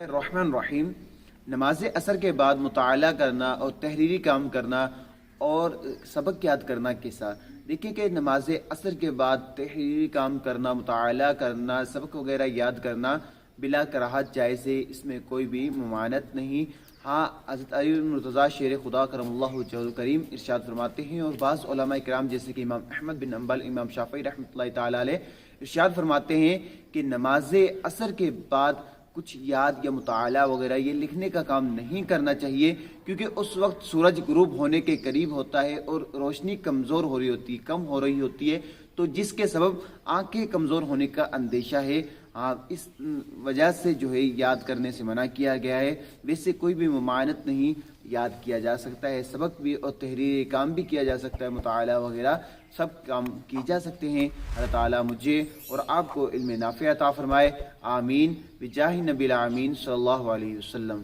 الرحمن الرحیم۔ نماز اثر کے بعد مطالعہ کرنا اور تحریری کام کرنا اور سبق یاد کرنا کیسا؟ دیکھیں کہ نماز اثر کے بعد تحریری کام کرنا، مطالعہ کرنا، سبق وغیرہ یاد کرنا بلا کراہت جائز ہے، اس میں کوئی بھی ممانعت نہیں۔ ہاں، حضرت علی مرتضیٰ شیر خدا کرم اللہ وجہہ الکریم ارشاد فرماتے ہیں، اور بعض علماء کرام جیسے کہ امام احمد بن حنبل، امام شافعی رحمۃ اللہ تعالیٰ علیہ ارشاد فرماتے ہیں کہ نماز اثر کے بعد کچھ یاد یا مطالعہ وغیرہ یہ لکھنے کا کام نہیں کرنا چاہیے، کیونکہ اس وقت سورج غروب ہونے کے قریب ہوتا ہے اور روشنی کمزور ہو رہی ہوتی ہے، کم ہو رہی ہوتی ہے، تو جس کے سبب آنکھیں کمزور ہونے کا اندیشہ ہے۔ اس وجہ سے جو ہے یاد کرنے سے منع کیا گیا ہے۔ ویسے کوئی بھی ممانعت نہیں، یاد کیا جا سکتا ہے، سبق بھی اور تحریری کام بھی کیا جا سکتا ہے، مطالعہ وغیرہ سب کام کی جا سکتے ہیں۔ اللہ تعالیٰ مجھے اور آپ کو علم نافع عطا فرمائے، آمین، بجاہ نبی العامین صلی اللہ علیہ وسلم۔